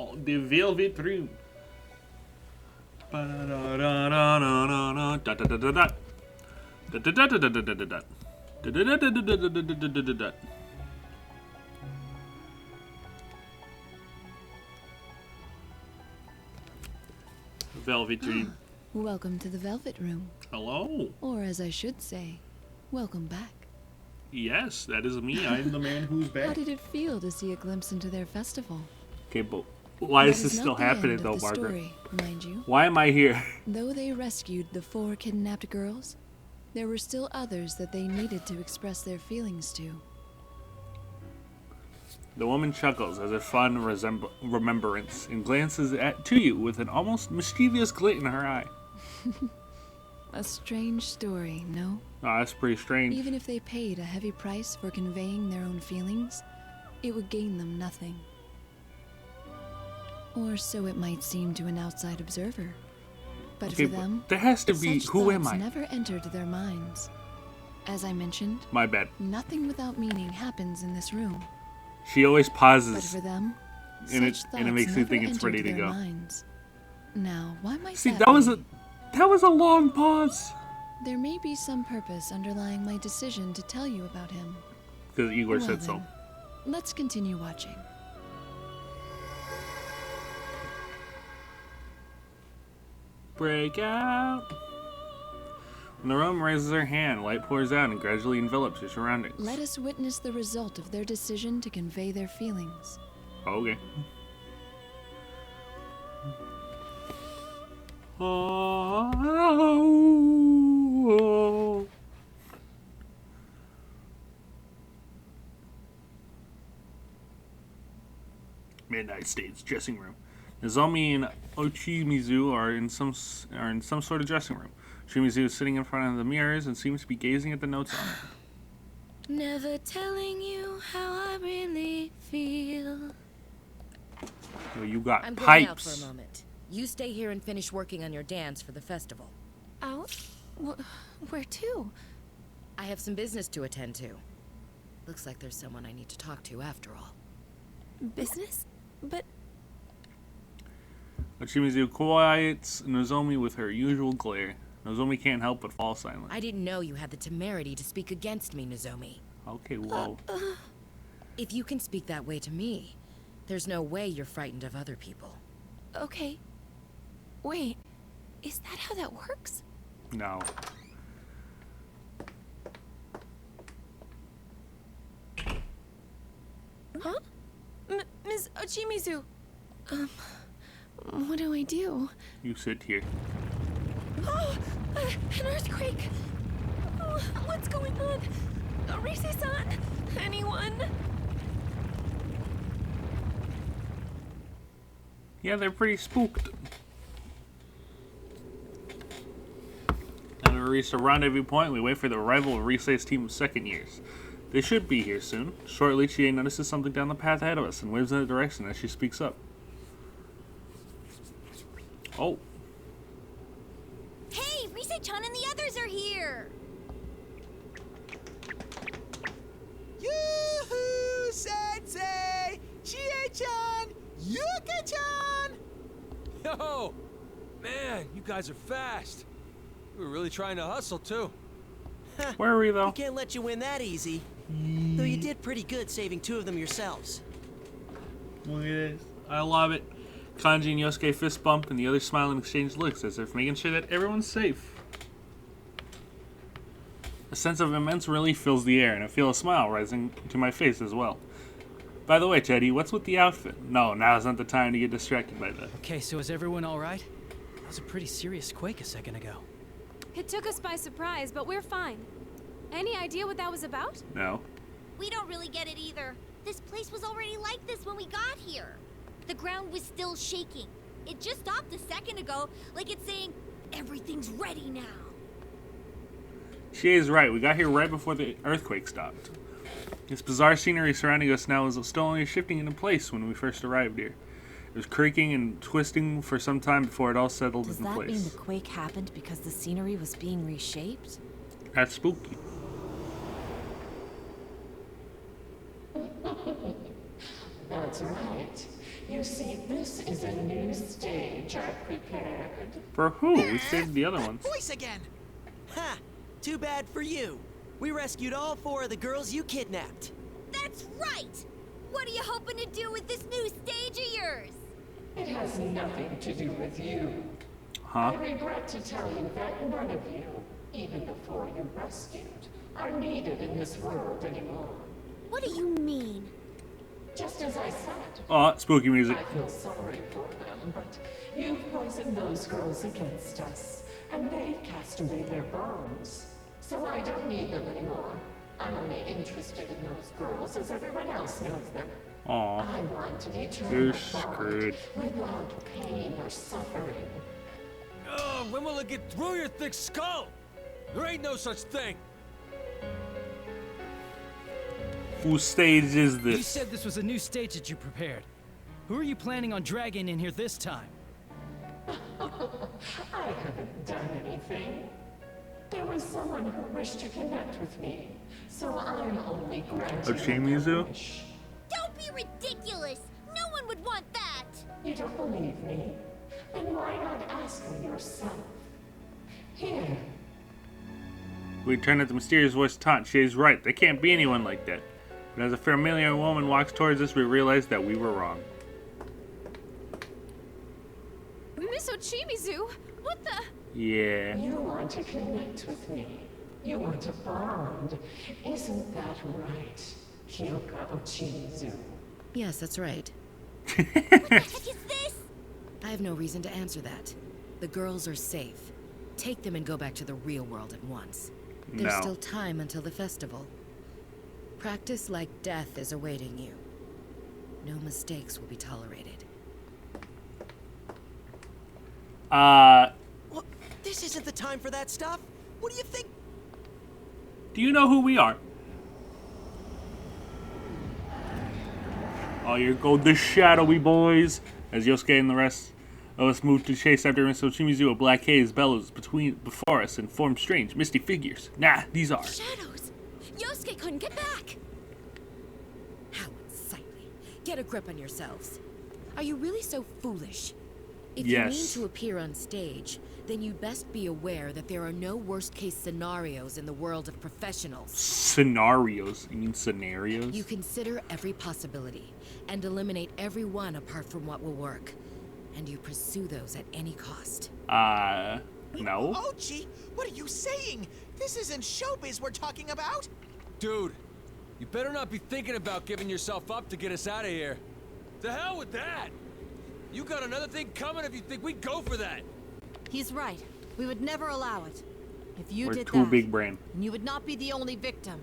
Wow, the Velvet Room. Velvet Dream. Welcome to the Velvet Room. Hello. Or as I should say, welcome back. Yes, that is me. I'm the man who's back. How did it feel to see a glimpse into their festival? Okay, but why is this That still not the happening end of though, the Margaret? story, mind you. Why am I here? Though they rescued the 4 kidnapped girls, there were still others that they needed to express their feelings to. The woman chuckles as a fond remembrance and glances to you with an almost mischievous glint in her eye. A strange story, no? Oh, that's pretty strange. Even if they paid a heavy price for conveying their own feelings, it would gain them nothing. Or so it might seem to an outside observer. But Okay, for them, there has to be. such Who am thoughts I? never entered their minds. As I mentioned, My bad. nothing without meaning happens in this room. She always But pauses, for them, and such it makes thoughts me never think it's entered ready to their go. minds. Now, why might See, that that was be? a long pause. There may be some purpose underlying my decision to tell you about him. Because Igor Well said so. then, let's continue watching. Break out. When the room raises her hand, light pours out and gradually envelops her surroundings. Let us witness the result of their decision to convey their feelings. Okay. Oh. Midnight State's dressing room. Nozomi and Ochimizu are in some sort of dressing room. Ochimizu is sitting in front of the mirrors and seems to be gazing at the notes on it. Never telling you how I really feel. So you got I'm going out for pipes. a moment. You stay here and finish working on your dance for the festival. Out? Where to? I have some business to attend to. Looks like there's someone I need to talk to after all. Business? But Ochimizu quiets Nozomi with her usual glare. Nozomi can't help but fall silent. I didn't know you had the temerity to speak against me, Nozomi. Okay, whoa. If you can speak that way to me, there's no way you're frightened of other people. okay. Wait, is that how that works? No. Huh? Ms. Ochimizu. What do I do? You sit here. Oh, an earthquake! Oh, what's going on? Rise-san! Anyone? Yeah, they're pretty spooked. And we reached a rendezvous point. We wait for the arrival of Rise's team of second years. They should be here soon. Shortly, Chie notices something down the path ahead of us and waves in the direction as she speaks up. Oh. Hey, Rise-chan and the others are here! Yoo-hoo, Sensei! Chie-chan! Yuka-chan! Yo! Man, you guys are fast. We were really trying to hustle, too. Where are we, though? We can't let you win that easy. Though you did pretty good saving 2 of them yourselves. Look at this. I love it. Kanji and Yosuke fist bump, and the others smile and exchange looks as if making sure that everyone's safe. A sense of immense relief fills the air, and I feel a smile rising to my face as well. By the way, Teddy, what's with the outfit? No, now's not the time to get distracted by that. Okay, so is everyone all right? That was a pretty serious quake a second ago. It took us by surprise, but we're fine. Any idea what that was about? No. We don't really get it either. This place was already like this when we got here. The ground was still shaking. It just stopped a second ago, like it's saying, everything's ready now. She is right. We got here right before the earthquake stopped. This bizarre scenery surrounding us now is still only shifting into place when we first arrived here. It was creaking and twisting for some time before it all settled Does into that place. mean the quake happened because the scenery was being reshaped? That's spooky. That's right. You see, this is a new stage I've prepared. For who? We saved the other ones. Voice again! Ha! Too bad for you. We rescued all 4 of the girls you kidnapped. That's right! What are you hoping to do with this new stage of yours? It has nothing to do with you. Huh? I regret to tell you that none of you, even the 4 you rescued, are needed in this world anymore. What do you mean? Just as I said. Oh, spooky music. I feel sorry for them, but you've poisoned those girls against us, and they've cast away their bones. So I don't need them anymore. I'm only interested in those girls as everyone else knows them. Aw. I want an eternal You're bond screwed. without pain or suffering. Oh, when will it get through your thick skull? There ain't no such thing. Whose stage is You this? said this was a new stage that you prepared. Who are you planning on dragging in here this time? I haven't done anything. There was someone who wished to connect with me, so I'm only granting Ochimizu? their wish. Don't be ridiculous! No one would want that! You don't believe me? Then why not ask me yourself? Here. We turn at the mysterious voice taunt. She is right. There can't be anyone like that. But as a familiar woman walks towards us, we realize that we were wrong. Miss Ochimizu, what the? Yeah. You want to connect with me. You want a bond. Isn't that right, Hyoka Ochimizu? Yes, that's right. What the heck is this? I have no reason to answer that. The girls are safe. Take them and go back to the real world at once. There's No. still time until the festival. Practice like death is awaiting you. No mistakes will be tolerated. What? This isn't the time for that stuff. What do you think? Do you know who we are? Oh, here go the shadowy boys. As Yosuke and the rest of us move to chase after Miss Ochimizu, a black haze bellows before us and forms strange, misty figures. Nah, these are. Shadows! Yosuke couldn't get back! How unsightly. Get a grip on yourselves. Are you really so foolish? If Yes. you mean to appear on stage, then you'd best be aware that there are no worst-case scenarios in the world of professionals. Scenarios? You mean scenarios? You consider every possibility and eliminate every one apart from what will work. And you pursue those at any cost. No. Ochi, what are you saying? This isn't showbiz we're talking about. Dude, you better not be thinking about giving yourself up to get us out of here. The hell with that! You got another thing coming if you think we'd go for that. He's right. We would never allow it. If you We're did too that, big brain. you would not be the only victim.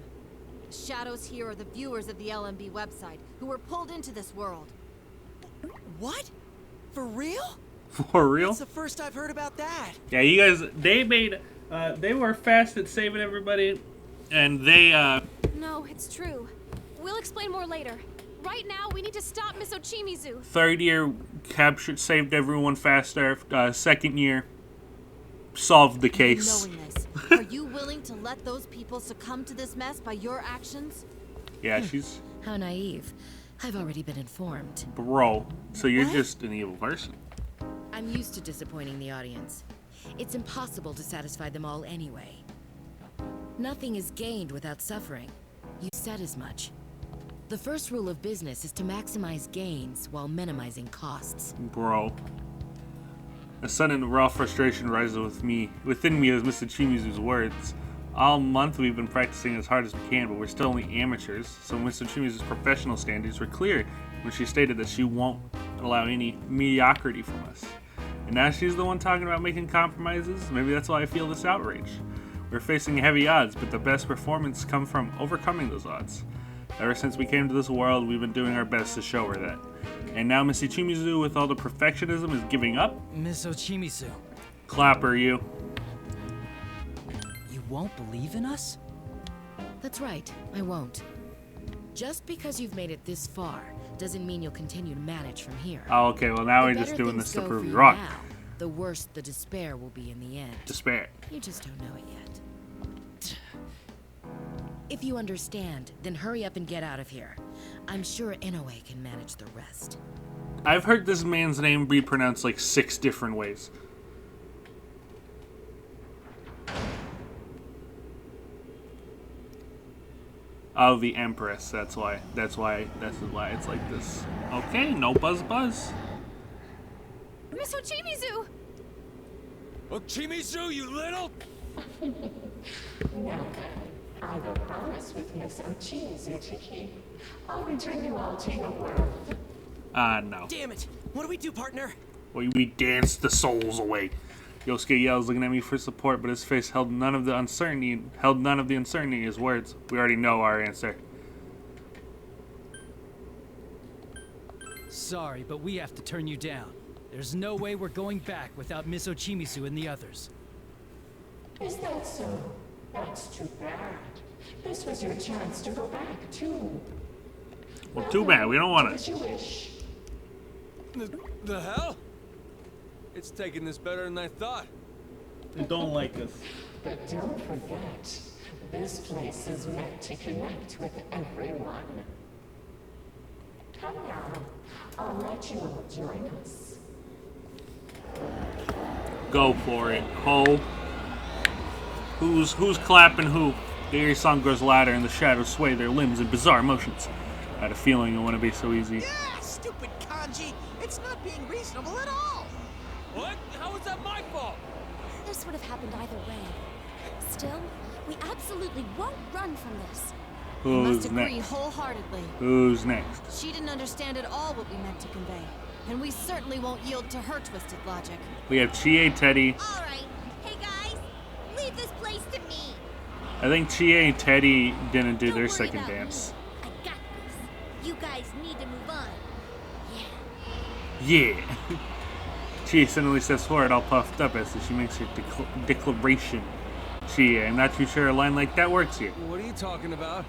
The shadows here are the viewers of the LMB website who were pulled into this world. What? For real? For real? That's the first I've heard about that. Yeah, you guys, they were fast at saving everybody, and they, No, it's true. We'll explain more later. Right now, we need to stop Miss Ochimizu. third year captured, saved everyone faster, second year, solved the case. Knowing this, are you willing to let those people succumb to this mess by your actions? Yeah, she's, How naive. I've already been informed. bro, so you're just an evil person. I'm used to disappointing the audience. It's impossible to satisfy them all anyway. Nothing is gained without suffering. You said as much. The first rule of business is to maximize gains while minimizing costs. Bro. A sudden raw frustration rises within me as Mr. Chimizu's words. All month we've been practicing as hard as we can, but we're still only amateurs, so Mr. Chimizu's professional standards were clear when she stated that she won't allow any mediocrity from us. And now she's the one talking about making compromises? Maybe that's why I feel this outrage. We're facing heavy odds, but the best performance comes from overcoming those odds. Ever since we came to this world, we've been doing our best to show her that. And now Miss Ochimizu, with all the perfectionism, is giving up? Miss Ochimizu, Clapper, you. you won't believe in us? That's right, I won't. Just because you've made it this far doesn't mean you'll continue to manage from here. Oh, okay, well now The we're just better doing things this to go prove for you you wrong. now, the worse the despair will be in the end. Despair. You just don't know it yet. If you understand, then hurry up and get out of here. I'm sure Inoue can manage the rest. I've heard this man's name be pronounced like 6 different ways. Oh, the Empress. That's why it's like this. Okay, no buzz. Miss Ochimizu! Ochimizu, you little... Now then, I will promise with Miss Ochimizu to keep. I'll return you all to your world. No. Damn it! What do we do, partner? We dance the souls away. Yosuke yells, looking at me for support, but his face held none of the uncertainty in his words. We already know our answer. Sorry, but we have to turn you down. There's no way we're going back without Miss Ochimizu and the others. Is that so? That's too bad. This was your chance to go back, too. Well, too bad. We don't want As you wish. The hell? It's taking this better than I thought. They don't like us. But don't forget, this place is meant to connect with everyone. Come now, I'll let you all join us. Go for it, ho. Who's clapping who? The eerie sound grows louder and the shadows sway their limbs in bizarre motions. I had a feeling it wouldn't be so easy. Yeah, stupid kanji. It's not being reasonable at all. What? How is that my fault? This would have happened either way. Still, we absolutely won't run from this. Who's Must agree next? wholeheartedly. Who's next? She didn't understand at all what we meant to convey. And we certainly won't yield to her twisted logic. We have Chie, Teddy. All right. Hey, guys. Leave this place to me. I think Chie and Teddy didn't do Don't their worry second about dance. me. I got this. You guys need to move on. Yeah. Chie suddenly steps forward, all puffed up, as she makes her declaration. Chie, I'm not too sure a line like that works here. What are you talking about?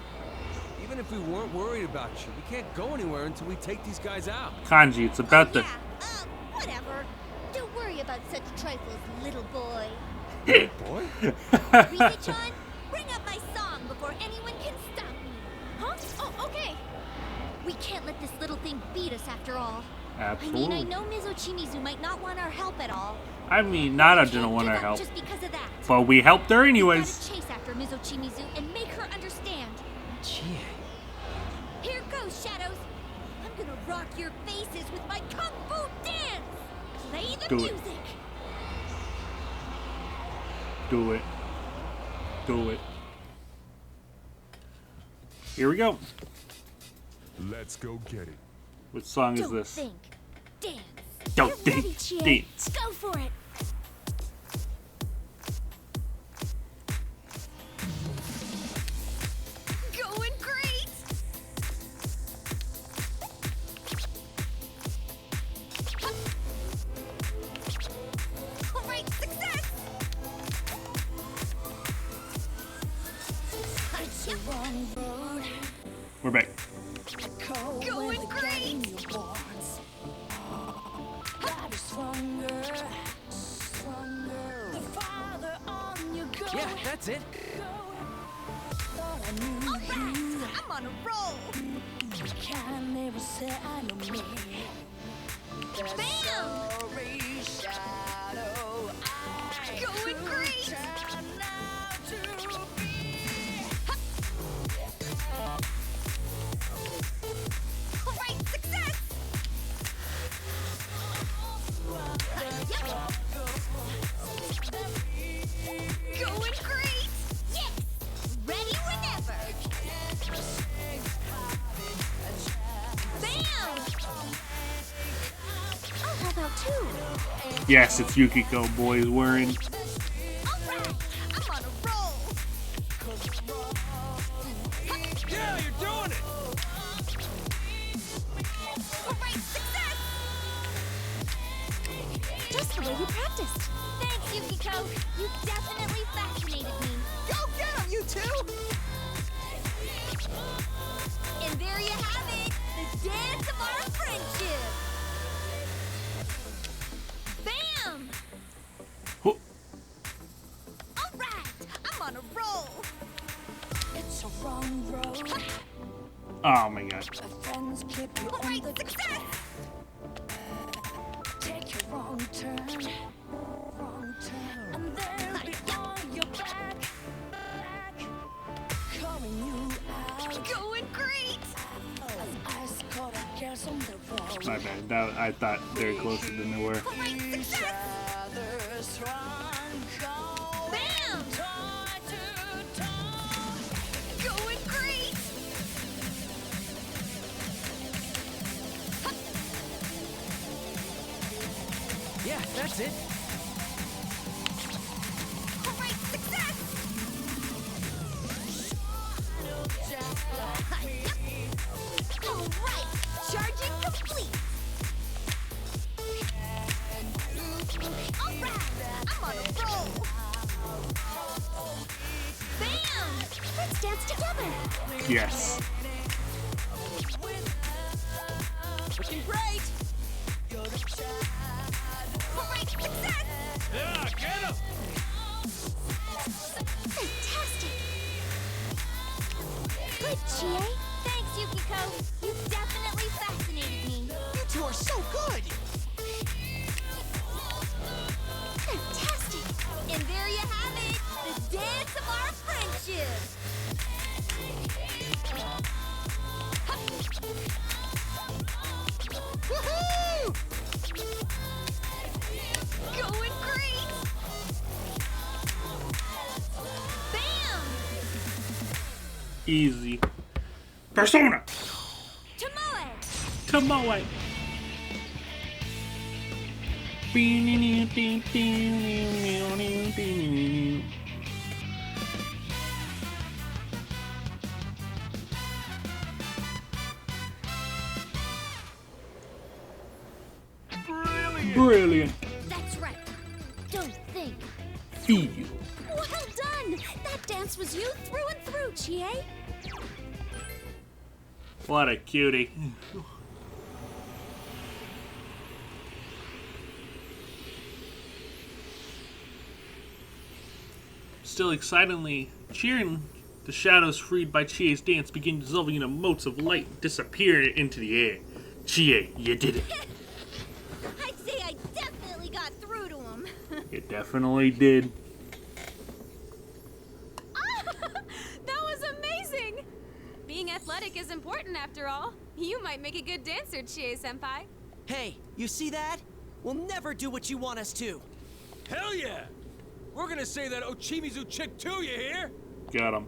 Even if we weren't worried about you, we can't go anywhere until we take these guys out. Kanji, it's about the... Whatever. Don't worry about such trifles, little boy. Boy? Rize-chan, bring up my song before anyone can stop me. Huh? Oh, okay. We can't let this little thing beat us after all. Absolutely. I mean, I know Ms. Ochimizu might not want our help at all. I mean, Nana Can't didn't want give our up help. Just because of that. But we helped her We anyways. gotta chase after Ms. Ochimizu and make her understand. Chie. Here goes, Shadows. I'm gonna rock your faces with my kung fu dance. Play the Do it. music. Do it. Do it. Here we go. Let's go get it. What song is Don't this? think. Dance. Don't Get think. ready, Chie. Dance. Go for it. Going great. All right, success. We're back. Going great. Yeah, that's it. All right, I'm on a roll. Bam! Going great. All right, success. Going great. Yes. Ready whenever. Bam! I'll help out too. Yes, it's Yukiko, boys. We're in. All right, I'm on a roll. Yeah, you're doing it! All right, success. Just the way you practiced. Thanks, Yukiko. You definitely fascinated me. Go get him, you two! And there you have it, the dance of our friendship. Bam! Who- All right, I'm on a roll. It's a wrong road. Oh my god. Friends keep you All on right, the success. wrong turn. Wrong turn. And there before your back. Calling you out. Going great! As I caught a gas on the wall. My bad. I thought they were closer than they were. Great success! Bam! Going great! Yeah, that's it. Great success! Alright! Charging complete! Alright! I'm on a roll! Bam! Let's dance together! Yes. Looking great! Great success! Yeah, get him! Fantastic! Good, Chie. Thanks, Yukiko. You definitely fascinated me. You two are so good! Fantastic! And there you have it, the dance of our friendship. Woohoo! Going great! Bam! Easy. Persona! Tomoe! Tomoe! Brilliant! That's right. Don't think. Feel. Well done! That dance was you through and through, Chie. What a cutie. Still excitedly cheering, the shadows freed by Chie's dance begin dissolving into motes of light and disappear into the air. Chie, you did it. I'd say I definitely got through to him. You definitely did. That was amazing! Being athletic is important after all. You might make a good dancer, Chie-senpai. Hey, you see that? We'll never do what you want us to. Hell yeah! We're gonna say that Ochimizu chick too, you hear? Got him.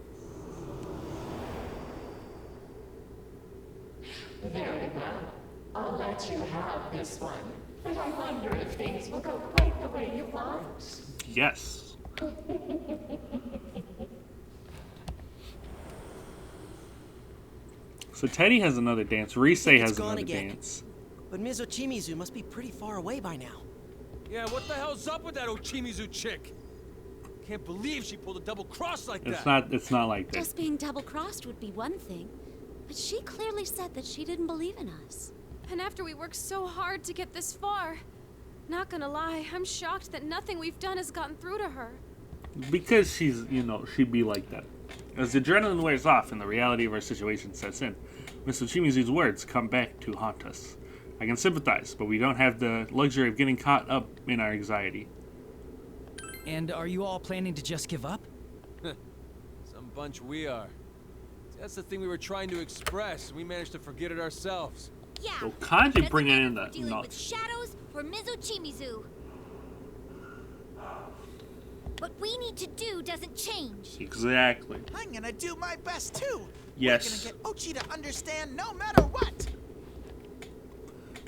Very well. I'll let you have this one. But I wonder if things will go quite the way you want. Yes. So Teddy has another dance. Rise has gone another again. dance. But Ms. Ochimizu must be pretty far away by now. Yeah, what the hell's up with that Ochimizu chick? Can't believe she pulled a double cross like that. It's not like that. Just being double-crossed would be one thing, but she clearly said that she didn't believe in us. And after we worked so hard to get this far, not gonna lie, I'm shocked that nothing we've done has gotten through to her. Because she's, she'd be like that. As the adrenaline wears off and the reality of our situation sets in, Miss Ochimizu's words come back to haunt us. I can sympathize, but we don't have the luxury of getting caught up in our anxiety. And are you all planning to just give up? Some bunch we are. That's the thing we were trying to express. We managed to forget it ourselves. Yeah. So Kanji doesn't bringing matter in if we're the dealing with nuts. shadows or Ms. Ochimizu. What we need to do doesn't change. Exactly. I'm gonna do my best too. Yes. We're gonna get Ochi to understand no matter what.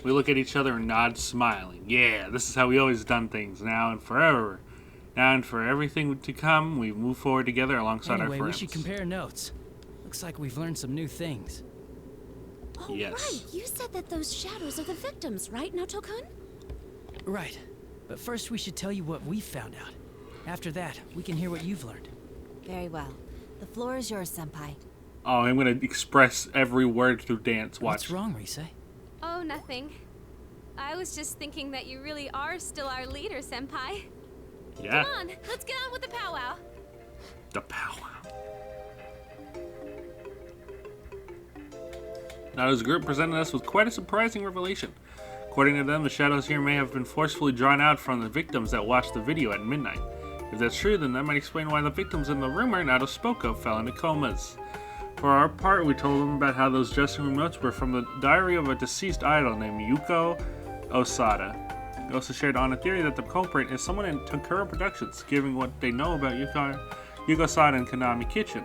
We look at each other and nod, smiling. Yeah, this is how we always done things, now and forever. Now and for everything to come, we move forward together alongside Anyway, our friends. we should compare notes. Looks like we've learned some new things. Oh, Yes. right. You said that those shadows are the victims, right, Naoto-kun? Right. But first we should tell you what we found out. After that, we can hear what you've learned. Very well. The floor is yours, Senpai. Oh, I'm gonna express every word through dance. Watch. What's wrong, Rise? Oh, nothing. I was just thinking that you really are still our leader, Senpai. Yeah. Come on, let's get on with the powwow. The power. Now, this group presented us with quite a surprising revelation. According to them, the shadows here may have been forcefully drawn out from the victims that watched the video at midnight. If that's true, then that might explain why the victims in the rumor Nato spoke of fell into comas. For our part, we told them about how those dressing room notes were from the diary of a deceased idol named Yuko Osada. We also shared on a theory that the culprit is someone in Takura Productions, given what they know about Yuko Osada and Konami Kitchen.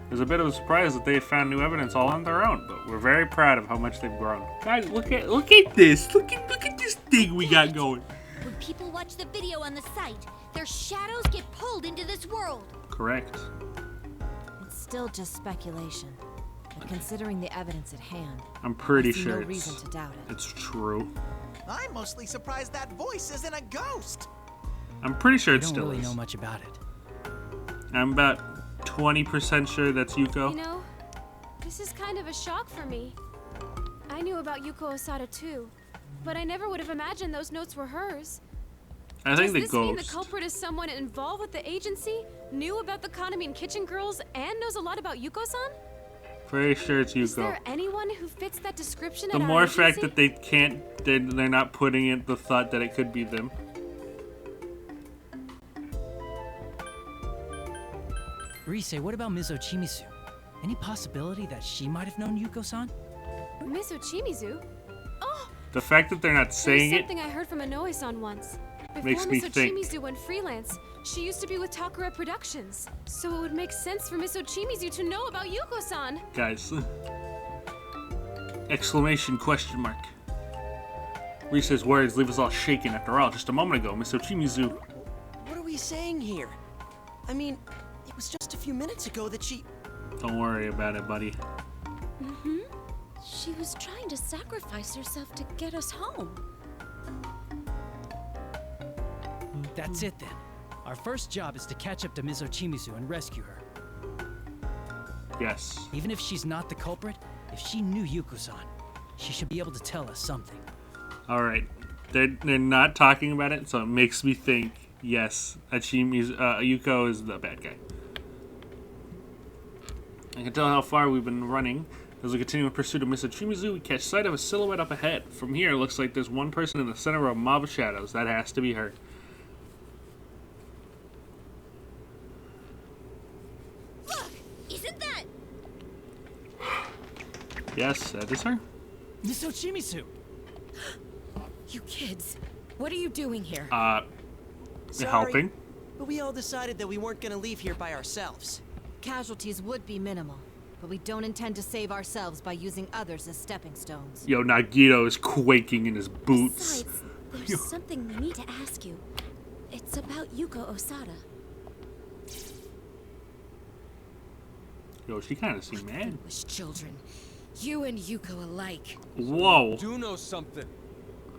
It was a bit of a surprise that they found new evidence all on their own, but we're very proud of how much they've grown. Guys, look at this! Look at this thing we got going. When people watch the video on the site, their shadows get pulled into this world. Correct. It's still just speculation, but considering the evidence at hand, I'm pretty I see sure no reason to doubt it. it's true. I'm mostly surprised that voice isn't a ghost. I'm pretty sure it I still don't really is. know much about it. I'm about 20% sure that's Yuko. You know, this is kind of a shock for me. I knew about Yuko Osada too, but I never would have imagined those notes were hers. I think Does the this mean the ghost. culprit is someone involved with the agency, knew about the Konami and Kitchen Girls, and knows a lot about Yuko-san? Pretty sure it's Is Yuko. there anyone who fits that description The at our more fact agency? that they can't, they're not putting in the thought that it could be them. Rise, what about Ms. Ochimizu? Any possibility that she might have known Yuko-san? Miss Ochimizu? Oh, The fact that they're not there's saying it something I heard from Inoue-san once. Before makes me Miss think. Ochimizu went freelance, she used to be with Takura Productions. So it would make sense for Miss Ochimizu to know about Yuko-san. Guys. Exclamation question mark. Rise's words leave us all shaken. After all, just a moment ago, Miss Ochimizu. What are we saying here? I mean, it was just a few minutes ago that she... Don't worry about it, buddy. Mm-hmm. She was trying to sacrifice herself to get us home. That's it then. Our first job is to catch up to Ms. Ochimizu and rescue her. Yes. Even if she's not the culprit, if she knew Yuko-san, she should be able to tell us something. Alright. They're not talking about it, so it makes me think, yes, Yuko is the bad guy. I can tell how far we've been running. As we continue in pursuit of Miss Ochimizu, we catch sight of a silhouette up ahead. From here, it looks like there's one person in the center of a mob of shadows. That has to be her. Look! Isn't that... Yes, that is her. Miss Ochimizu! You kids, what are you doing here? Sorry, Helping. but we all decided that we weren't gonna leave here by ourselves. Casualties would be minimal, but we don't intend to save ourselves by using others as stepping stones. Yo, Nagito is quaking in his boots. Besides, there's something we need to ask you. It's about Yuko Osada. Yo, she kind of seemed mad. Foolish children. You and Yuko alike. Whoa. Do know something.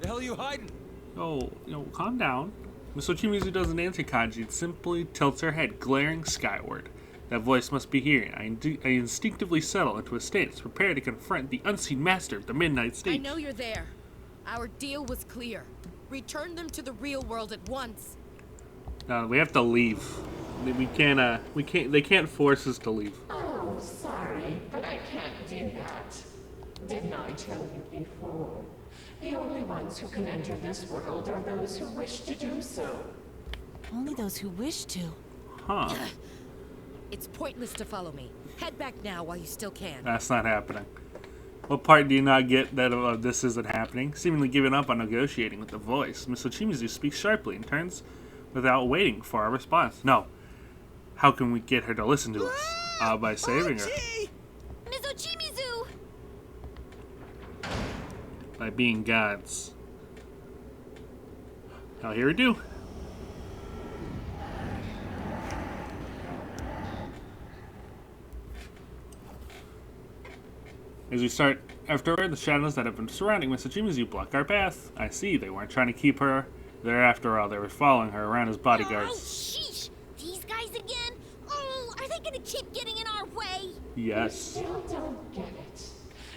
The hell are you hiding? Oh, calm down. Miss Ochimizu doesn't answer Kanji. It simply tilts her head, glaring skyward. That voice must be hearing. I instinctively settle into a stance, prepared to confront the unseen master of the Midnight Stage. I know you're there. Our deal was clear. Return them to the real world at once. We have to leave. We can't. They can't force us to leave. Oh, sorry, but I can't do that. Didn't I tell you before? The only ones who can enter this world are those who wish to do so. Only those who wish to. Huh. It's pointless to follow me. Head back now while you still can. That's not happening. What part do you not get that this isn't happening? Seemingly giving up on negotiating with the voice, Miss Ochimizu speaks sharply and turns without waiting for our response. No. How can we get her to listen to us? By saving her. Miss Ochimizu! By being gods. Now here we do. As we start afterward, the shadows that have been surrounding Miss Ochimizu block our path. I see, they weren't trying to keep her there after all. They were following her around as Oh, bodyguards. sheesh! These guys again? Oh, are they gonna keep getting in our way? Yes. Still don't get it.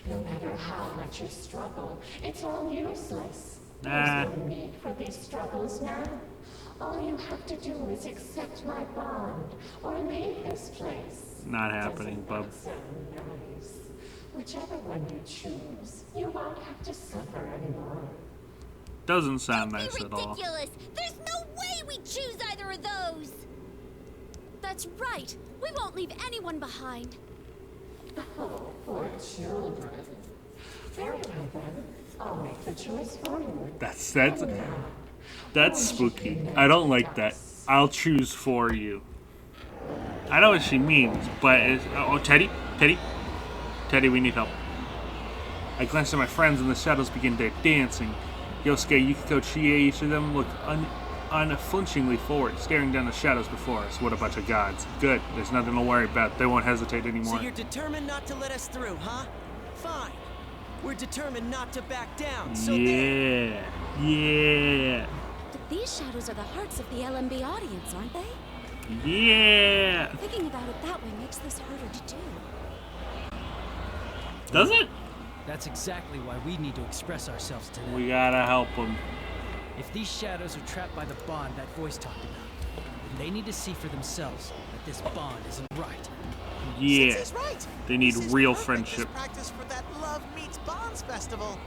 No matter how much you struggle, it's all useless. Nah. There's no need for these struggles now. All you have to do is accept my bond or leave this place. Not happening, bub. So nice. Whichever one you choose, you won't have to suffer anymore. Doesn't sound nice at all. Ridiculous! There's no way we choose either of those! That's right. We won't leave anyone behind. Oh, poor children. Very well then. I'll make the choice for you. That's spooky. I don't like that. I'll choose for you. I know what she means, but oh, Teddy, we need help. I glanced at my friends, and the shadows began their dancing. Yosuke, Yukiko, Chie, each of them looked unflinchingly forward, staring down the shadows before us. What a bunch of gods. Good. There's nothing to worry about. They won't hesitate anymore. So you're determined not to let us through, huh? Fine. We're determined not to back down, so yeah. But these shadows are the hearts of the LMB audience, aren't they? Yeah. Thinking about it that way makes this harder to do. Does it? That's exactly why we need to express ourselves to them. We gotta help them. If these shadows are trapped by the bond that voice talked about, then they need to see for themselves that this bond isn't right. Yeah. He's right. They need This is real perfect friendship. as practice for that Love Meets Bonds festival.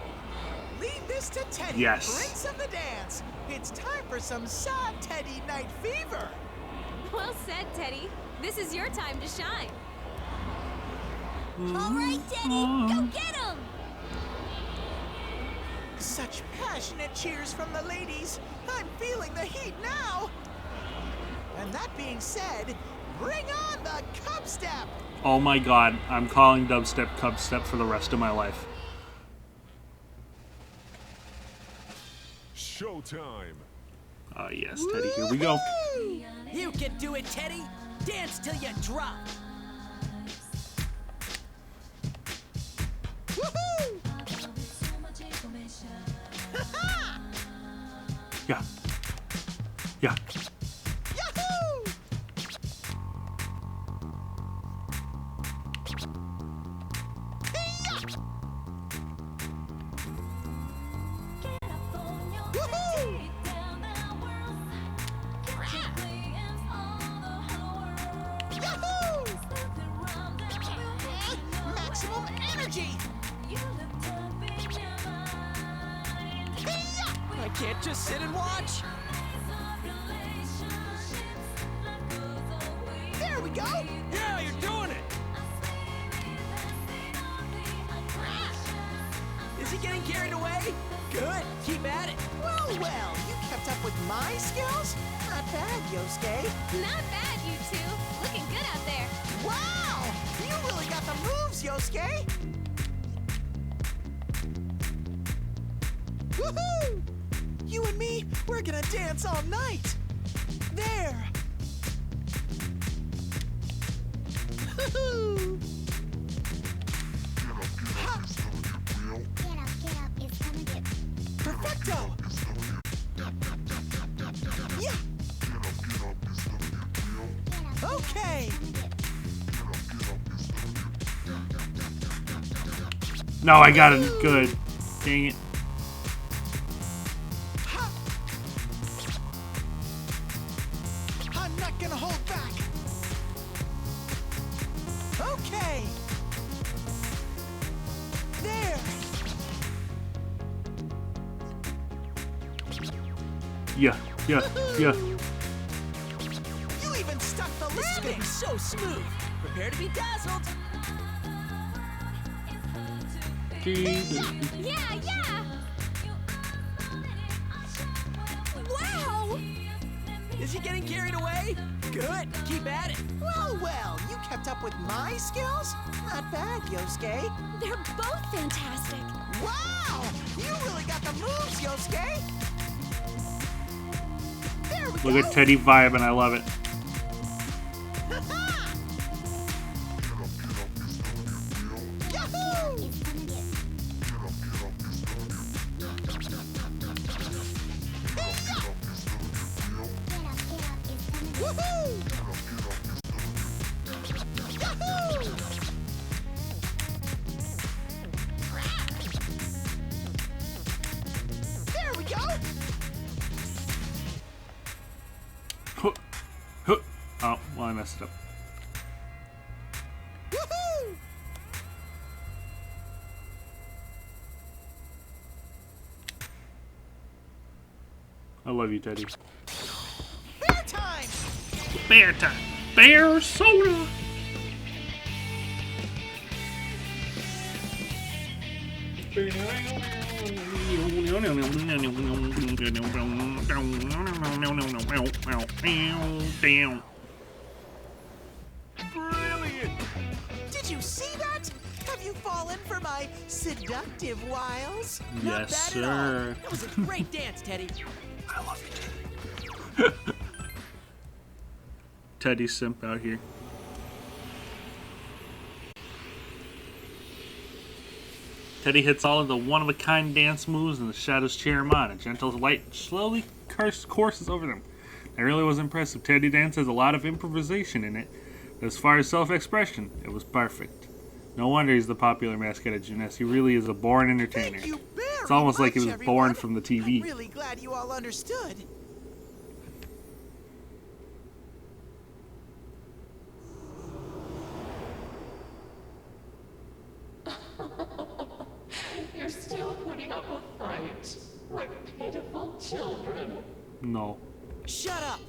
Leave this to Teddy, Yes. Prince of the Dance. It's time for some sad Teddy night fever. Well said, Teddy. This is your time to shine. All right, Teddy, go get him! Such passionate cheers from the ladies. I'm feeling the heat now. And that being said, bring on the Cub Step. Oh my god, I'm calling dubstep Cub Step for the rest of my life. Showtime. Oh yes, Teddy, here we go. You can do it, Teddy. Dance till you drop. Woohoo! Yeah. Yeah. Yahoo! Woohoo! Yahoo! Maximum energy! I can't just sit and watch. There we go! Yeah, you're doing it! Is he getting carried away? Good. Keep at it. Well, you kept up with my skills? Not bad, Yosuke. Not bad, you two. Looking good out there. Wow! You really got the moves, Yosuke! Woohoo! You and me, we're gonna dance all night! There! Woohoo! Perfecto! Yeah! Okay! No, I got it. Good. Dang it. I'm not gonna hold back! Okay! There! Yeah. You even stuck the landing! Landing so smooth. Prepare to be dazzled. Yeah! Wow! Is he getting carried away? Good. Keep at it. Well, you kept up with my skills? Not bad, Yosuke. They're both fantastic. Wow! You really got the moves, Yosuke! There we Look go! at Teddy vibing. I love it. Yahoo! Woohoo! Yahoo! There we go! Oh, well, I messed it up. Woohoo! I love you, Teddy. Bear time! Bear time. Bear soda. Brilliant! Did you see that? Have you fallen for my seductive wiles? Not Yes, bad at all. sir. That was a great dance, Teddy. I love you, Teddy. Teddy simp out here. Teddy hits all of the one-of-a-kind dance moves, and the shadows cheer him on. A gentle light slowly courses over them. I really was impressed. Teddy Dance has a lot of improvisation in it. But as far as self-expression, it was perfect. No wonder he's the popular mascot at Jeunesse. He really is a born entertainer. Thank you very It's almost like he was much, born everyone. from the TV. I'm really glad you all understood. You're still putting up a fight, like pitiful children. No. Shut up!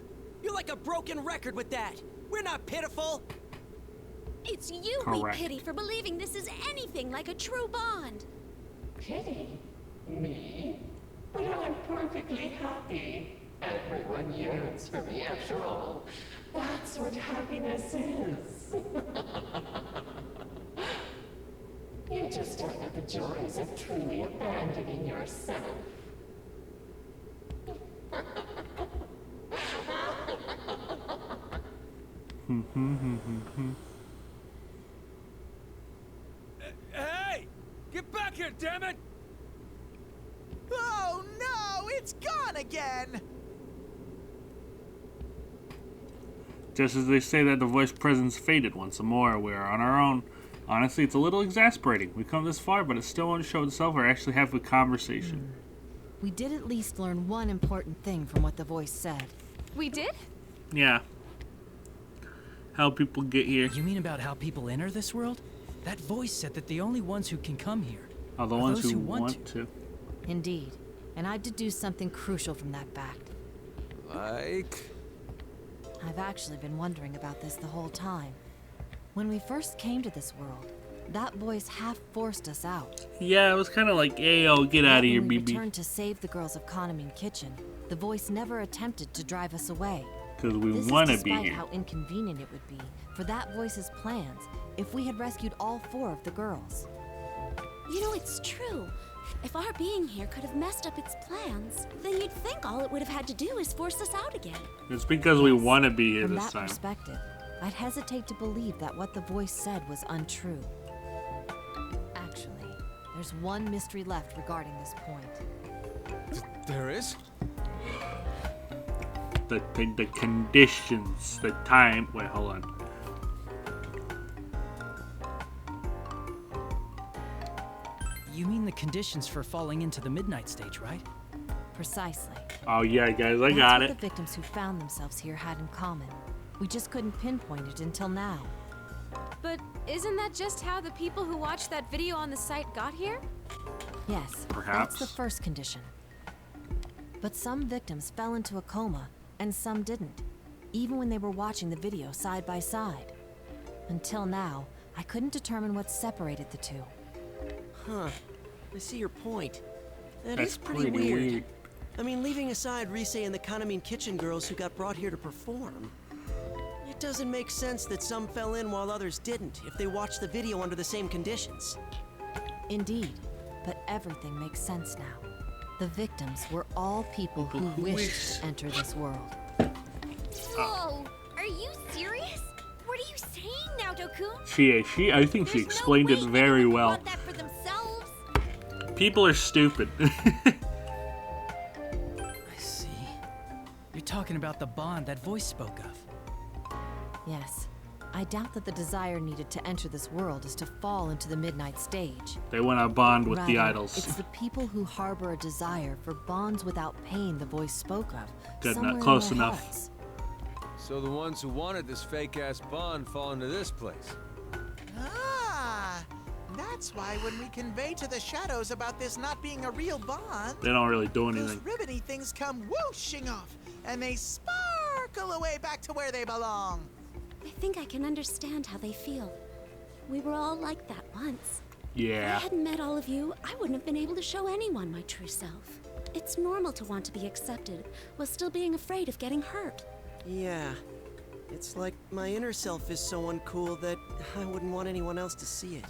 You're like a broken record with that. We're not pitiful. It's you Correct. we pity for believing this is anything like a true bond. Pity? Me? But I'm perfectly happy. Everyone yearns for me after all. That's what happiness is. You just don't know the joys of truly abandoning yourself. Hey! Get back here, damn it! Oh no, it's gone again! Just as they say that the voice presence faded once more, we are on our own. Honestly, it's a little exasperating. We've come this far, but it still won't show itself or actually have a conversation. We did at least learn one important thing from what the voice said. We did? Yeah. How people get here. You mean about how people enter this world? That voice said that the only ones who can come here Are the are ones those who want want to. Indeed. And I've deduced something crucial from that fact. Like... I've actually been wondering about this the whole time. When we first came to this world, that voice half forced us out. Yeah, it was kind of like, hey, yo, get out of here, When we BB. returned to save the girls of Kahneman Kitchen, the voice never attempted to drive us away. Because we This want is to be despite here. how inconvenient it would be for that voice's plans if we had rescued all 4 of the girls. You know, it's true. If our being here could have messed up its plans, then you'd think all it would have had to do is force us out again. It's because we want to be here From this that time. perspective, I'd hesitate to believe that what the voice said was untrue. Actually, there's one mystery left regarding this point. There is? The conditions, the time. Wait, hold on. You mean the conditions for falling into the midnight stage, right? Precisely. Oh, yeah, guys, I That's got what it. the victims who found themselves here had in common. We just couldn't pinpoint it until now. But isn't that just how the people who watched that video on the site got here? Yes, Perhaps. that's the first condition. But some victims fell into a coma, and some didn't, even when they were watching the video side by side. Until now, I couldn't determine what separated the two. Huh. I see your point. That That's is pretty weird. I mean, leaving aside Rise and the Kanamine Kitchen girls who got brought here to perform, it doesn't make sense that some fell in while others didn't if they watched the video under the same conditions. Indeed, but everything makes sense now. The victims were all people who who wished wish. to enter this world. Whoa! Are you serious? What are you saying now, Dokun? I think she There's explained no it way very anyone would well. want that for themselves. People are stupid. I see. You're talking about the bond that voice spoke of. Yes, I doubt that the desire needed to enter this world is to fall into the midnight stage. They want to bond with the Rather, idols. It's the people who harbor a desire for bonds without pain the voice spoke of. Good, somewhere not in close their enough. hearts. So the ones who wanted this fake-ass bond fall into this place. Ah, that That's why when we convey to the shadows about this not being a real bond, They don't really do those anything. ribbony things come whooshing off, and they sparkle away back to where they belong. I think I can understand how they feel. We were all like that once. If I Yeah. hadn't met all of you, I wouldn't have been able to show anyone my true self. It's normal to want to be accepted while still being afraid of getting hurt. Yeah. It's like my inner self is so uncool that I wouldn't want anyone else to see it.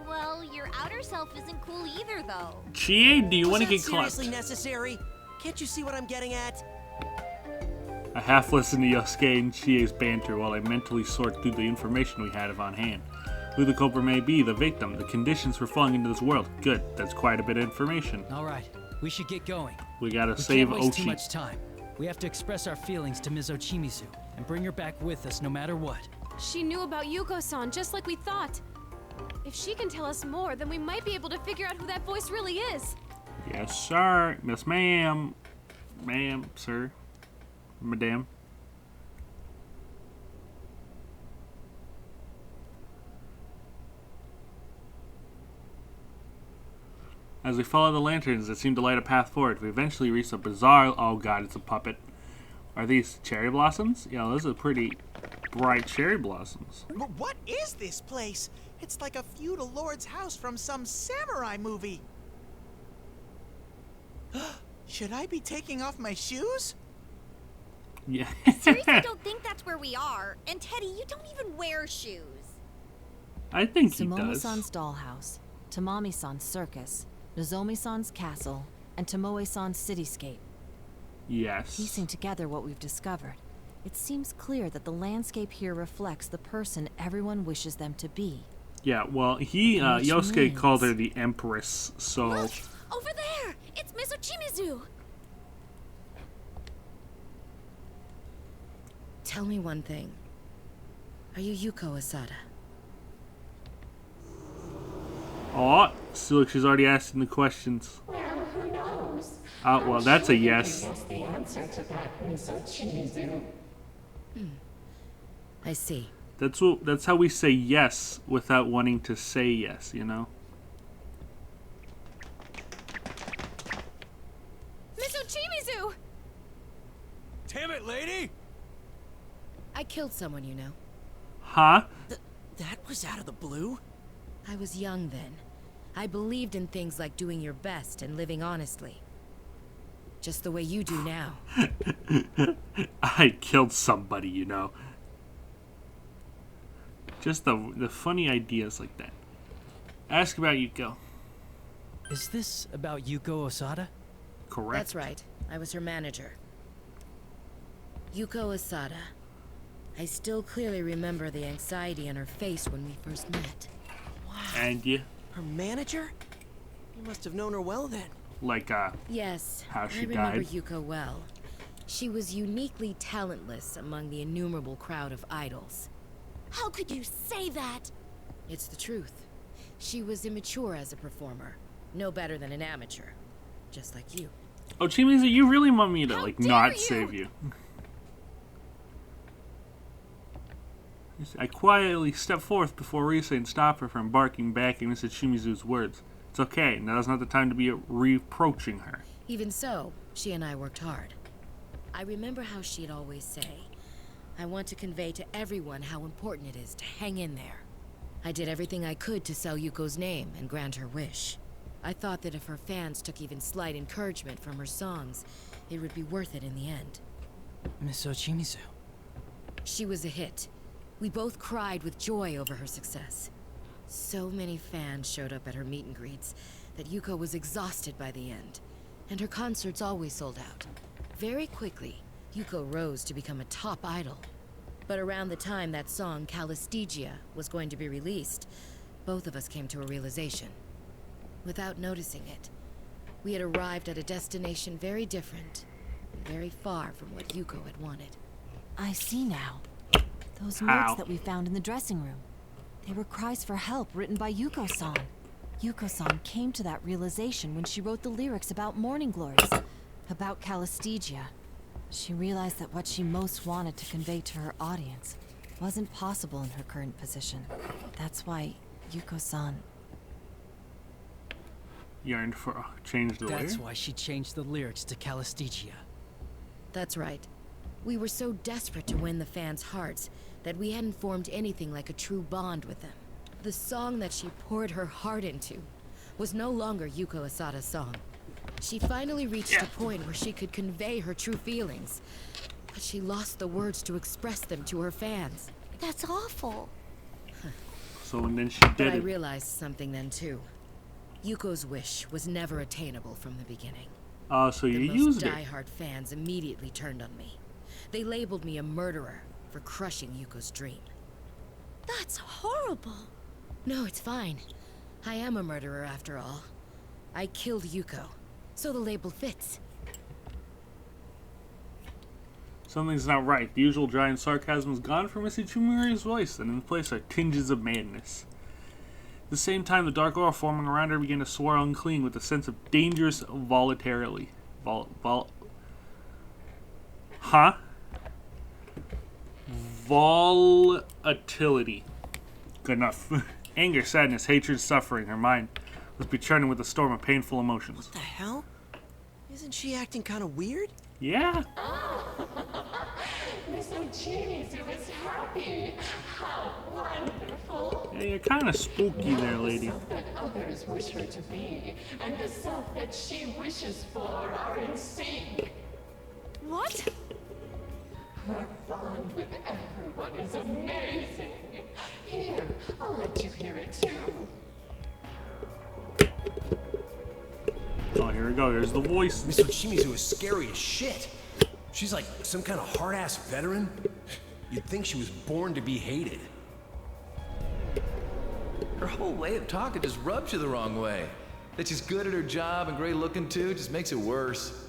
Well, your outer self isn't cool either, though. Chie, do you Was want to that get clapped? seriously necessary? Can't you see what I'm getting at? I half listen to Yosuke and Chie's banter while I mentally sort through the information we had on hand. Who the culprit may be, the victim, the conditions for falling into this world. Good, that's quite a bit of information. All right, we should get going. We gotta We save can't waste too Ochi. much time. We have to express our feelings to Ms. Ochimizu and bring her back with us no matter what. She knew about Yuko-san just like we thought. If she can tell us more, then we might be able to figure out who that voice really is. Yes, sir. Yes, ma'am. Ma'am, sir. Madame. As we follow the lanterns that seem to light a path forward, we eventually reach a bizarre... Oh god, it's a puppet. Are these cherry blossoms? Yeah, those are pretty bright cherry blossoms. What is this place? It's like a feudal lord's house from some samurai movie. Should I be taking off my shoes? Yeah. Seriously don't think that's where we are. And Teddy, you don't even wear shoes. I think he does. Sumomo-san's dollhouse, Tamami-san's circus, Nozomi-san's castle, and Tomoe-san's cityscape. Yes. Piecing together what we've discovered, it seems clear that the landscape here reflects the person everyone wishes them to be. Yeah, well, he, Which Yosuke means- called her the Empress, so... Look! Over there! It's Ms. Ochimizu! Tell me one thing. Are you Yuko Asada? Oh, so look, she's already asking the questions. Well, who knows? Well, that's a yes. What's the answer to that, Miss Ochimizu? I see. That's how we say yes without wanting to say yes, you know? Miss Ochimizu! Damn it, lady! I killed someone, you know. Huh? That was out of the blue? I was young then. I believed in things like doing your best and living honestly. Just the way you do now. I killed somebody, you know? Just the funny ideas like that. Ask about Yuko. Is this about Yuko Osada? Correct. That's right. I was her manager. Yuko Asada. I still clearly remember the anxiety on her face when we first met. And you? Her manager? You must have known her well then. Like, Yes, how she I remember died. Yuko well. She was uniquely talentless among the innumerable crowd of idols. How could you say that? It's the truth. She was immature as a performer. No better than an amateur. Just like you. Ochimizu, you really want me to, How like, dare not you! save you. I quietly step forth before Risa and stop her from barking back at Miss Ochimizu's words. It's okay. Now's not the time to be reproaching her. Even so, she and I worked hard. I remember how she'd always say, I want to convey to everyone how important it is to hang in there. I did everything I could to sell Yuko's name and grant her wish. I thought that if her fans took even slight encouragement from her songs, it would be worth it in the end. Miss Ochimizu. She was a hit. We both cried with joy over her success. So many fans showed up at her meet and greets that Yuko was exhausted by the end, and her concerts always sold out. Very quickly, Yuko rose to become a top idol. But around the time that song, Calistigia, was going to be released, both of us came to a realization. Without noticing it, we had arrived at a destination very different, and very far from what Yuko had wanted. I see now. Those How? notes that we found in the dressing room. They were cries for help written by Yuko-san. Yuko-san came to that realization when she wrote the lyrics about Morning Glories, about Calistigia. She realized that what she most wanted to convey to her audience wasn't possible in her current position. That's why Yuko-san Yearned for change the That's lyrics? why she changed the lyrics to Calistigia. That's right. We were so desperate to win the fans' hearts that we hadn't formed anything like a true bond with them. The song that she poured her heart into was no longer Yuko Asada's song. She finally reached a point where she could convey her true feelings, but she lost the words to express them to her fans. That's awful. So and then she But did I it. realized something then too. Yuko's wish was never attainable from the beginning. So you The most used it. diehard fans immediately turned on me. They labeled me a murderer for crushing Yuko's dream. That's horrible. No, it's fine. I am a murderer after all. I killed Yuko, so the label fits. Something's not right. The usual dry and sarcasm is gone from Missy Chimuri's voice, and in place are tinges of madness. At the same time, the dark aura forming around her began to swirl and cling with a sense of dangerous volatility. Volatility. Good enough. Anger, sadness, hatred, suffering. Her mind was be churning with a storm of painful emotions. What the hell? Isn't she acting kind of weird? Yeah. Miss Ochimizu is happy. How wonderful. Yeah, you're kind of spooky there, lady. The self that others wish her to be, and the self that she wishes for are in sync. What? Her bond with everyone is amazing. Here, I'll let you hear it too. Oh, here we go. Here's the voice. Miss Ochimizu is scary as shit. She's like some kind of hard-ass veteran. You'd think she was born to be hated. Her whole way of talking just rubs you the wrong way. That she's good at her job and great looking too just makes it worse.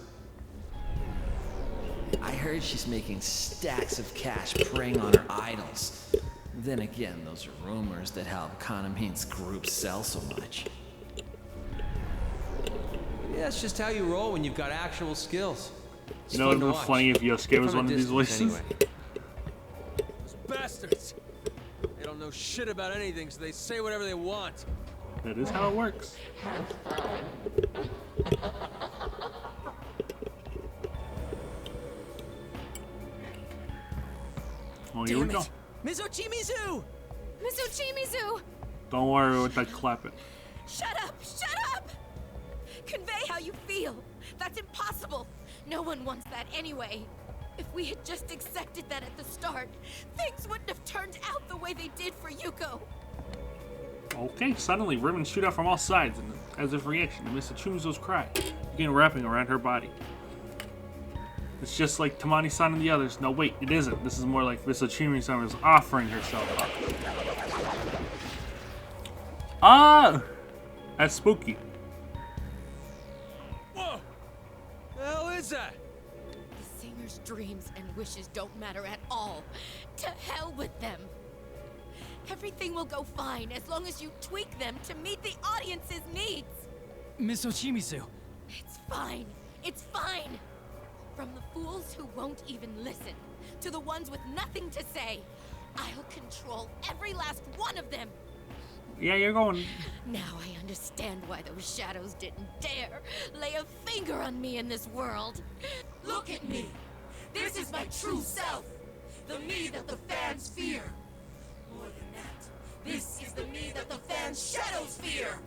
I heard she's making stacks of cash preying on her idols. Then again, those are rumors that help Kanamine's group sell so much. Yeah, it's just how you roll when you've got actual skills. You know, it would have been funny if Yosuke was From a one of these distance, voices. anyway. Those bastards! They don't know shit about anything, so they say whatever they want. That is how it works. Oh, here we go. Miss Ochimizu! Miss Ochimizu! Don't worry with that clapping. Shut up! Shut up! Convey how you feel. That's impossible. No one wants that anyway. If we had just accepted that at the start, things wouldn't have turned out the way they did for Yuko. Okay, suddenly ribbons shoot out from all sides, and as if reaction to Miss Ochimizu's cry, begin wrapping around her body. It's just like Tamani-san and the others. No, wait, it isn't. This is more like Miss Ochimizu is offering herself up. Ah! That's spooky. Whoa! The hell is that? The singer's dreams and wishes don't matter at all. To hell with them. Everything will go fine as long as you tweak them to meet the audience's needs. Miss Ochimizu. It's fine. It's fine. From the fools who won't even listen, to the ones with nothing to say, I'll control every last one of them. Yeah, you're going. Now I understand why those shadows didn't dare lay a finger on me in this world. Look at me. This is my true self. The me that the fans fear. More than that, this is the me that the fans' shadows fear.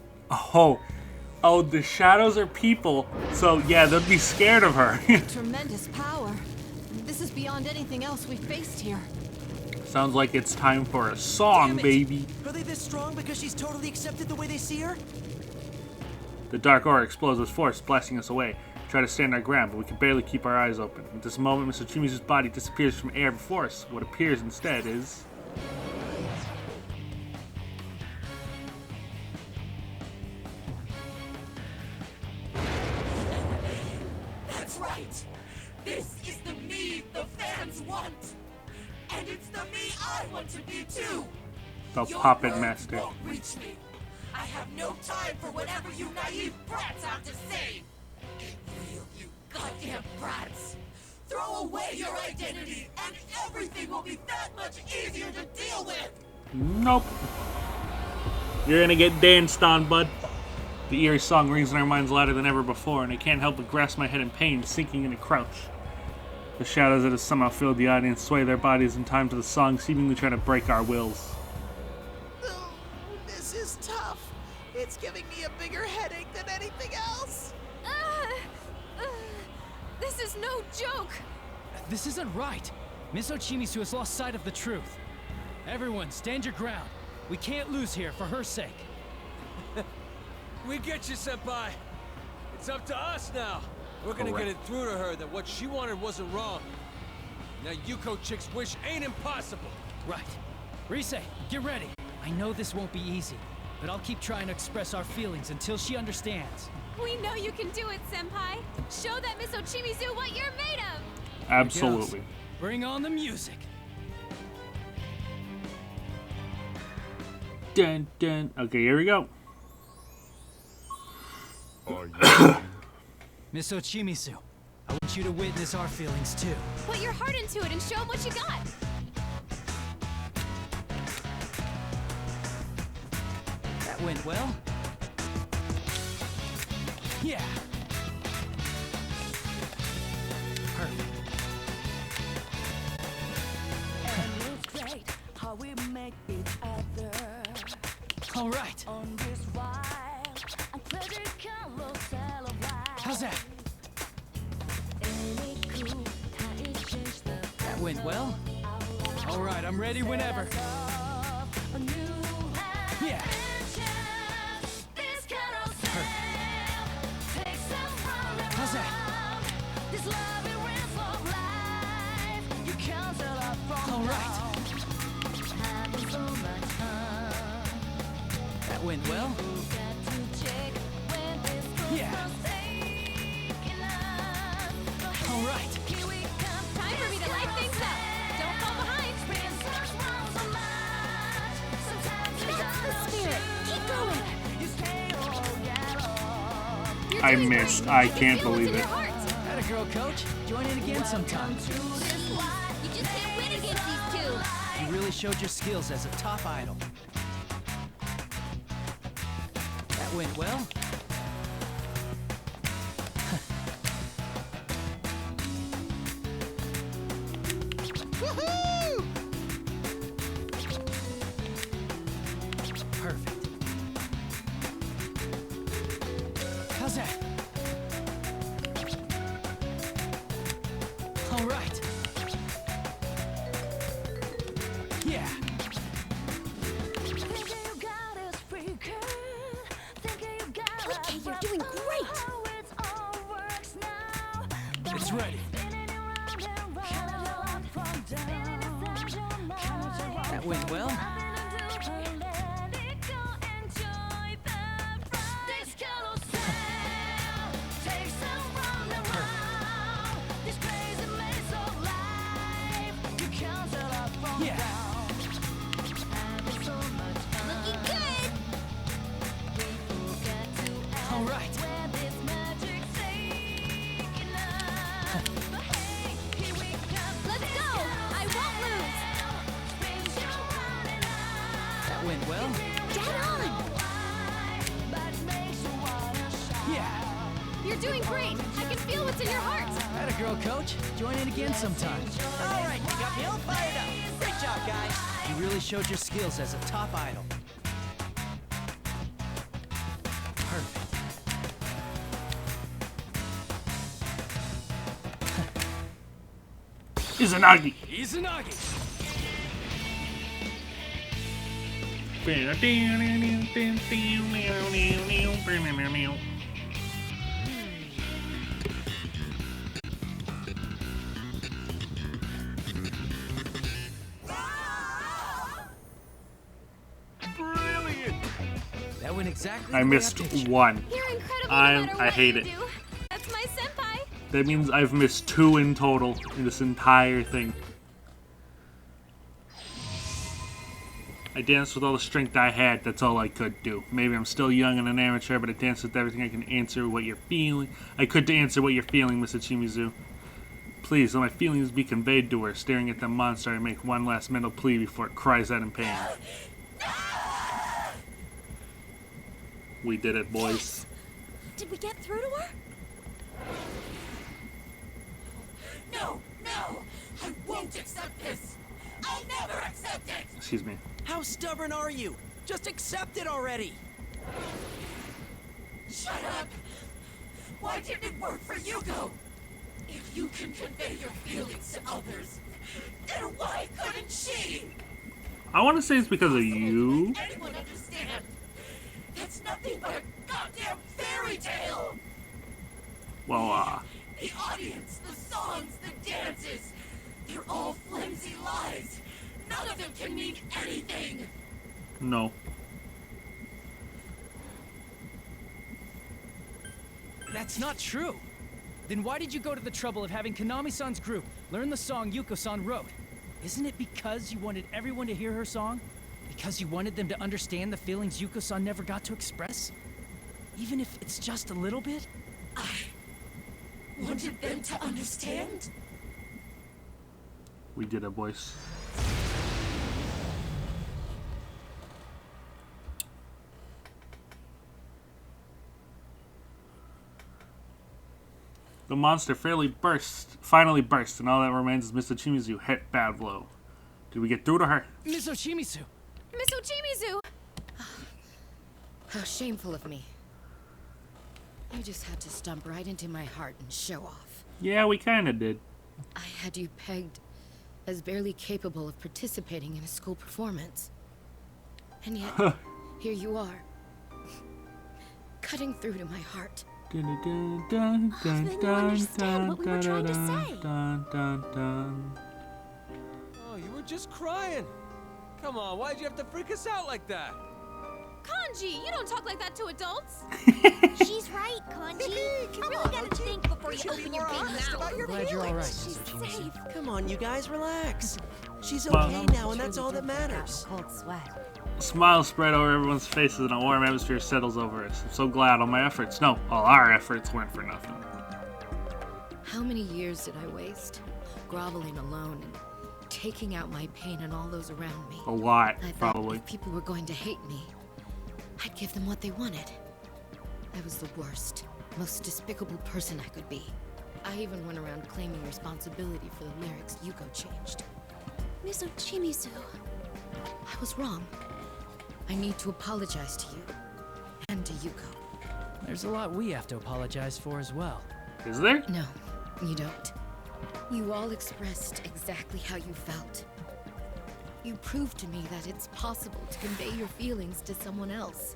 Oh, the shadows are people, so yeah, they'll be scared of her. Tremendous power. This is beyond anything else we've faced here. Sounds like it's time for a song, baby. Are they this strong because she's totally accepted the way they see her? The dark aura explodes with force, blasting us away. We try to stand our ground, but we can barely keep our eyes open. At this moment, Mr. Ochimizu's body disappears from air before us. What appears instead is... That's right. This is the me the fans want. And it's the me I want to be too. The Your puppet words master. won't reach me. I have no time for whatever you naive brats have to say. Get real, you goddamn brats. Throw away your identity and everything will be that much easier to deal with. Nope. You're gonna get danced on, bud. The eerie song rings in our minds louder than ever before, and I can't help but grasp my head in pain, sinking in a crouch. The shadows that have somehow filled the audience sway their bodies in time to the song, seemingly trying to break our wills. Oh, this is tough. It's giving me a bigger headache than anything else. This is no joke. This isn't right. Miss Ochimizu has lost sight of the truth. Everyone, stand your ground. We can't lose here for her sake. We get you, Senpai. It's up to us now. We're gonna get it through to her that what she wanted wasn't wrong. Now Yuko chick's wish ain't impossible. Right. Rise, get ready. I know this won't be easy, but I'll keep trying to express our feelings until she understands. We know you can do it, Senpai. Show that Miss Ochimizu what you're made of. Absolutely. Bring on the music. Dun dun. Okay, here we go. Miss Ochimizu, I want you to witness our feelings too. Put your heart into it and show them what you got. That went well. Yeah. Perfect. All right. How's that? That went well. All right, I'm ready whenever. Yeah. How's that? All right. That went well. Yeah. All right. Time for me to light things up. Don't fall behind. That's the spirit. Keep going. I missed. I can't believe it. Atta girl, coach. Join in again sometime. You just can't win against these two. You really showed your skills as a top idol. That went well. Woohoo! Perfect. How's that? All right. Yeah. Okay, you're doing great. It's ready. That went well. Yeah. Looking good. All right. Let's go. I won't lose. That went well. Get on. Yeah. You're doing great. I can feel what's in your heart. Atta girl, coach. Join in again sometime. All right, you got me all fired up. Great job, guys. You really showed your skills as a top idol. Perfect. Izanagi. Izanagi. That went exactly. I missed one. You're incredible no matter I what hate you it. do. That's my senpai. That means I've missed 2 in total in this entire thing. I danced with all the strength I had. That's all I could do. Maybe I'm still young and an amateur, but I danced with everything I can answer what you're feeling. I could to answer what you're feeling, Miss Ochimizu. Please, let my feelings be conveyed to her. Staring at the monster, I make one last mental plea before it cries out in pain. We did it, boys. Did we get through to her? No, no! I won't accept this! I'll never accept it! Excuse me. How stubborn are you? Just accept it already! Shut up! Why didn't it work for Yuko? If you can convey your feelings to others, then why couldn't she? I want to say it's because of you. Anyone understand? That's nothing but a goddamn fairy tale! Well, The audience, the songs, the dances, they're all flimsy lies. None of them can mean anything. no. That's not true. Then why did you go to the trouble of having Konami-san's group learn the song Yuko-san wrote? Isn't it because you wanted everyone to hear her song? Because you wanted them to understand the feelings Yuko-san never got to express? Even if it's just a little bit? I wanted them to understand? We did it, boys. The monster finally burst, and all that remains is Miss Ochimizu hit bad blow. Did we get through to her? Miss Ochimizu! Miss Ochimizu! How shameful of me. You just had to stomp right into my heart and show off. Yeah, we kinda did. I had you pegged as barely capable of participating in a school performance. And yet, here you are. Cutting through to my heart. Then you understand what we were trying to say. Oh, you were just crying. Come on, why'd you have to freak us out like that? Kanji, you don't talk like that to adults. She's right, Kanji. You really gotta think before you open your big mouth. I'm glad you're all right, She's Miss Ochimizu. safe. Come on, you guys, relax. She's Well- okay now, and that's all that matters. Cold sweat. A smile spread over everyone's faces and a warm atmosphere settles over us. I'm so glad all my efforts, no, all our efforts weren't for nothing. How many years did I waste? Groveling alone and taking out my pain on all those around me. A lot, I thought probably. if people were going to hate me, I'd give them what they wanted. I was the worst, most despicable person I could be. I even went around claiming responsibility for the lyrics Yuko changed. Miss Ochimizu. I was wrong. I need to apologize to you. And to Yuko. There's a lot we have to apologize for as well. Is there? No, you don't. You all expressed exactly how you felt. You proved to me that it's possible to convey your feelings to someone else.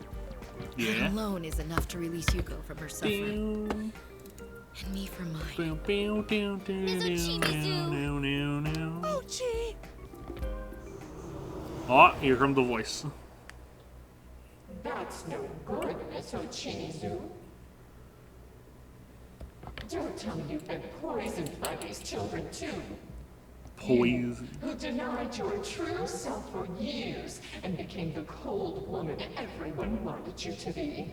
Yeah. That alone is enough to release Yuko from her suffering. And me from mine. Ochi! Oh, here comes the voice. That's no good, Miss Ochimizu. Don't tell me you've been poisoned by these children, too. Poison. You, who denied your true self for years and became the cold woman everyone wanted you to be.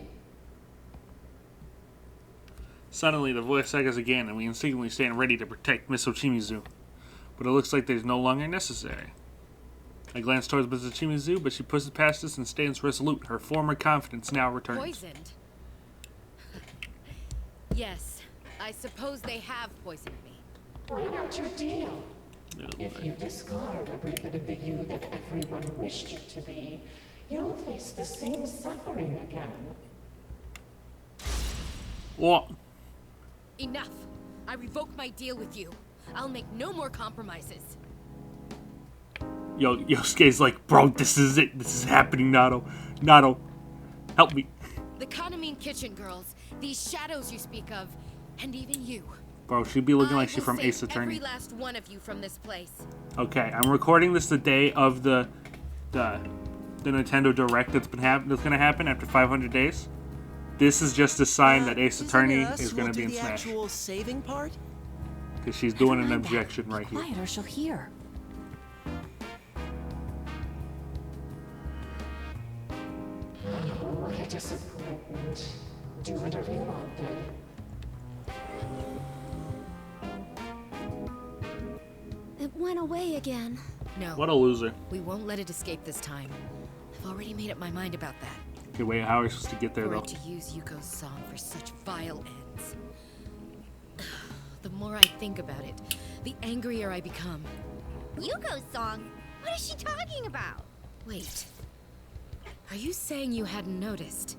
Suddenly, the voice echoes again, and we instinctively stand ready to protect Miss Ochimizu. But it looks like there's no longer necessary. I glance towards Miss Ochimizu, but she pushes past us and stands resolute. Her former confidence now returns. Poisoned? Yes, I suppose they have poisoned me. Why not your deal? If you discard every bit of the you that everyone wished you to be, you'll face the same suffering again. What? Enough! I revoke my deal with you. I'll make no more compromises. Yosuke's like, bro, this is it. This is happening, Nato. Nato, help me. The Kanamine Kitchen girls, these shadows you speak of, and even you. Bro, she'd be looking like she's will from save Ace Attorney. every last one of you from this place. Okay, I'm recording this the day of the Nintendo Direct that's gonna happen after 500 days. This is just a sign that Ace Attorney is gonna be in the Smash. actual saving part? Because she's doing an objection right here. Quiet or she'll hear. Oh, what a disappointment. Do whatever you want then. It went away again. No. What a loser. We won't let it escape this time. I've already made up my mind about that. Okay, wait, how are we supposed to get there, For though? it to use Yuko's song for such vile ends. The more I think about it, the angrier I become. Yuko's song? What is she talking about? Wait. Are you saying you hadn't noticed?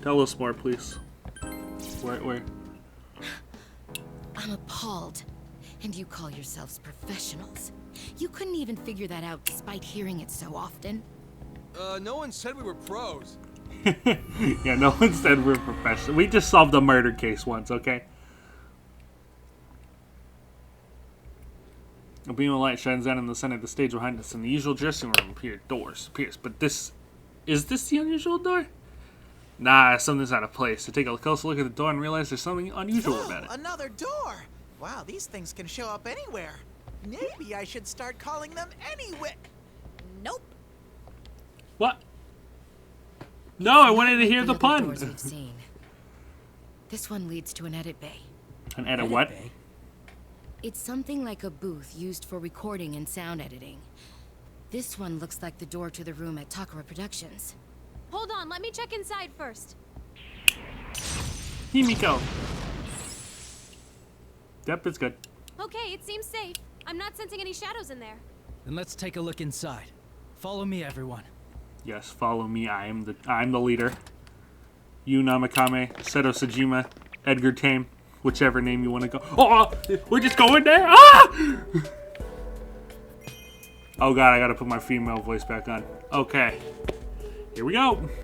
Tell us more, please. Where? I'm appalled. And you call yourselves professionals. You couldn't even figure that out despite hearing it so often. No one said we were pros. Yeah, no one said we're professional. We just solved a murder case once, okay? A beam of light shines down in the center of the stage behind us. In the usual dressing room doors appears. But is this the unusual door? Nah, something's out of place. So take a closer look at the door and realize there's something unusual about it. Another door! Wow, these things can show up anywhere. Maybe I should start calling them anyway. Nope. What? No, I wanted to hear the Like pun. doors we've seen. This one leads to an edit bay. An edit what? Bay? It's something like a booth used for recording and sound editing. This one looks like the door to the room at Takara Productions. Hold on, let me check inside first. Himiko. Yep, it's good. Okay, it seems safe. I'm not sensing any shadows in there. Then let's take a look inside. Follow me, everyone. Yes, follow me. I'm the leader. Yu Namakame, Seto Sajima, Edgar Tame, whichever name you want to go. Oh, we're just going there. Ah! Oh god, I gotta put my female voice back on. Okay, here we go.